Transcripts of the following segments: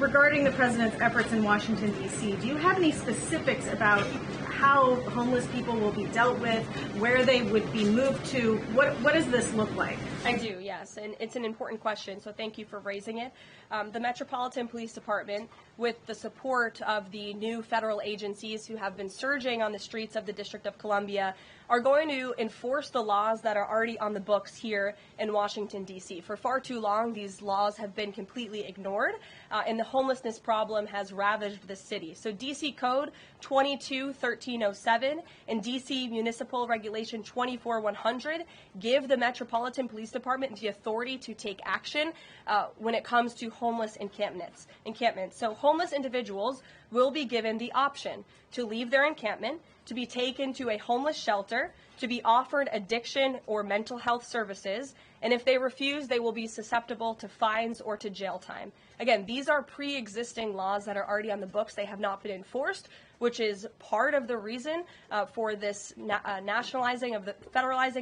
regarding the president's efforts in Washington, D.C., do you have any specifics about how homeless people will be dealt with, where they would be moved to? What does this look like? I do, yes, and it's an important question, so thank you for raising it. The Metropolitan Police Department, with the support of the new federal agencies who have been surging on the streets of the District of Columbia, are going to enforce the laws that are already on the books here in Washington, D.C. For far too long, these laws have been completely ignored, and the homelessness problem has ravaged the city. So D.C. Code 22-1307 and D.C. Municipal Regulation 24-100 give the Metropolitan Police Department the authority to take action when it comes to homeless encampments. So homeless individuals will be given the option to leave their encampment, to be taken to a homeless shelter, to be offered addiction or mental health services, and if they refuse, they will be susceptible to fines or to jail time. Again, these are pre-existing laws that are already on the books. They have not been enforced, which is part of the reason for this federalizing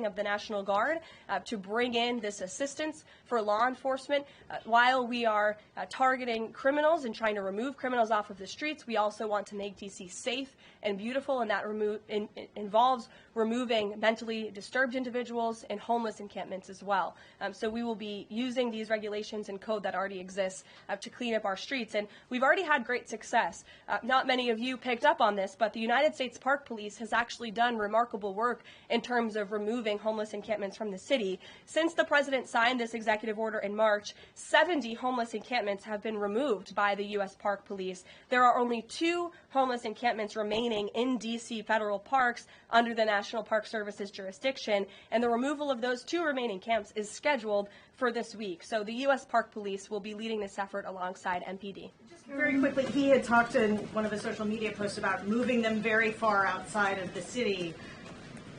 of the National Guard to bring in this assistance for law enforcement. While we are targeting criminals and trying to remove criminals off of the streets, we also want to make D.C. safe and beautiful, and that involves removing mentally disturbed individuals and homeless encampments as well. So we will be using these regulations and code that already exists to clean up our streets, and we've already had great success. Not many of you picked up on this, but the United States Park Police has actually done remarkable work in terms of removing homeless encampments from the city. Since the president signed this executive order in March, 70 homeless encampments have been removed by the U.S. Park Police. There are only 2 homeless encampments remaining in D.C. federal parks under the National Park Service's jurisdiction, and the removal of those 2 remaining camps is scheduled for this week. So the U.S. Park Police will be leading this effort alongside MPD. Just very quickly, he had talked in one of his social media posts about moving them very far outside of the city.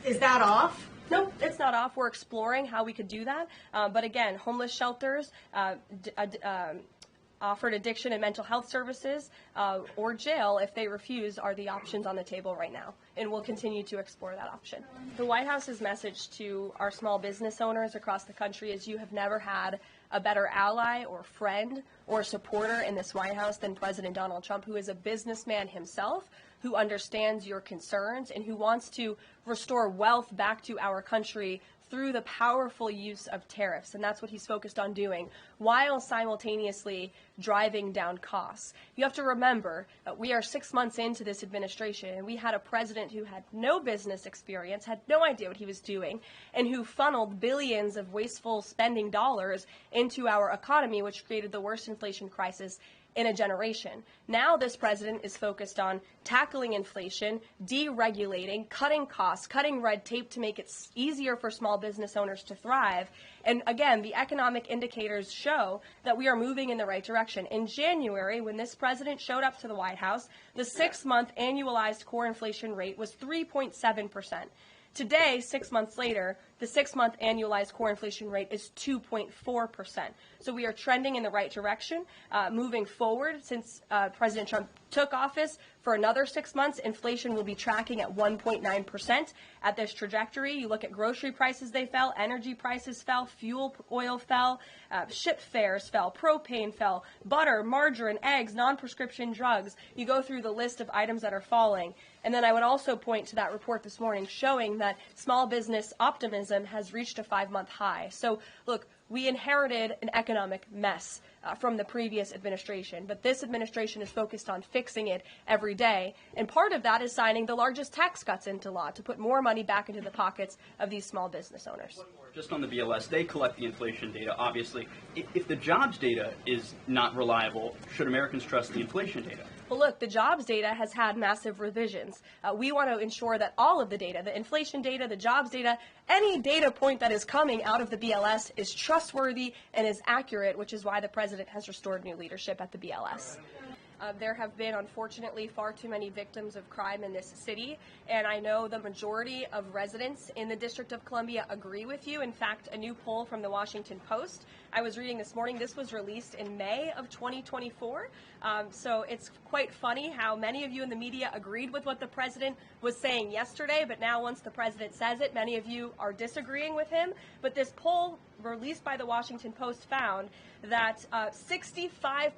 Is that off? Nope, it's not off. We're exploring how we could do that. But again, homeless shelters, offered addiction and mental health services, or jail if they refuse are the options on the table right now, and we'll continue to explore that option. The White House's message to our small business owners across the country is you have never had a better ally or friend or supporter in this White House than President Donald Trump, who is a businessman himself, who understands your concerns and who wants to restore wealth back to our country through the powerful use of tariffs, and that's what he's focused on doing, while simultaneously driving down costs. You have to remember, we are 6 months into this administration, and we had a president who had no business experience, had no idea what he was doing, and who funneled billions of wasteful spending dollars into our economy, which created the worst inflation crisis in a generation. Now this president is focused on tackling inflation, deregulating, cutting costs, cutting red tape to make it easier for small business owners to thrive. And again, the economic indicators show that we are moving in the right direction. In January, when this president showed up to the White House, the 6-month annualized core inflation rate was 3.7%. Today, 6 months later, the 6-month annualized core inflation rate is 2.4%. So we are trending in the right direction. Moving forward, since President Trump took office, for another 6 months, inflation will be tracking at 1.9% at this trajectory. You look at grocery prices, they fell, energy prices fell, fuel oil fell, ship fares fell, propane fell, butter, margarine, eggs, non-prescription drugs. You go through the list of items that are falling. And then I would also point to that report this morning showing that small business optimism has reached a 5-month high. So look, we inherited an economic mess from the previous administration, but this administration is focused on fixing it every day. And part of that is signing the largest tax cuts into law to put more money back into the pockets of these small business owners. Just on the BLS, they collect the inflation data, obviously. If the jobs data is not reliable, should Americans trust the inflation data? Well, look, the jobs data has had massive revisions. We want to ensure that all of the data, the inflation data, the jobs data, any data point that is coming out of the BLS is trustworthy and is accurate, which is why the president has restored new leadership at the BLS. There have been, unfortunately, far too many victims of crime in this city, and I know the majority of residents in the District of Columbia agree with you. In fact, a new poll from the Washington Post I was reading this morning, this was released in May of 2024, so it's quite funny how many of you in the media agreed with what the president was saying yesterday, but now once the president says it, many of you are disagreeing with him. But this poll released by the Washington Post found that 65%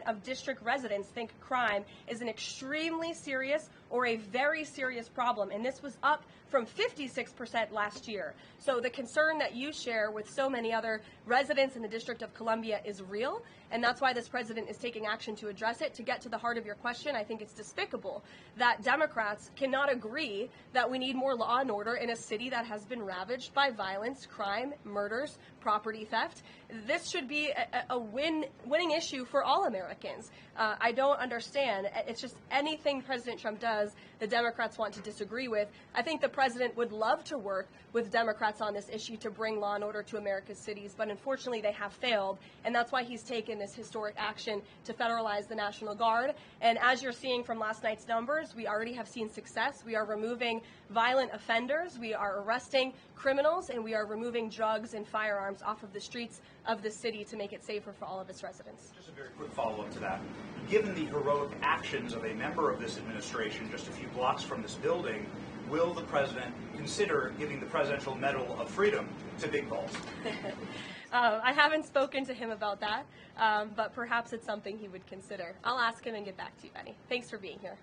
of district residents think crime is an extremely serious or a very serious problem, and this was up from 56% last year. So the concern that you share with so many other residents in the District of Columbia is real, and that's why this president is taking action to address it. To get to the heart of your question, I think it's despicable that Democrats cannot agree that we need more law and order in a city that has been ravaged by violence, crime, murders, property theft. This should be a winning issue for all Americans. I don't understand. It's just anything President Trump does, the Democrats want to disagree with. I think the president would love to work with Democrats on this issue to bring law and order to America's cities, but unfortunately they have failed, and that's why he's taken this historic action to federalize the National Guard. And as you're seeing from last night's numbers, we already have seen success. We are removing violent offenders, we are arresting criminals, and we are removing drugs and firearms off of the streets of the city to make it safer for all of its residents. Just a very quick follow-up to that. Given the heroic actions of a member of this administration just a few blocks from this building, will the president consider giving the Presidential Medal of Freedom to Big Balls? I haven't spoken to him about that, but perhaps it's something he would consider. I'll ask him and get back to you, Benny. Thanks for being here.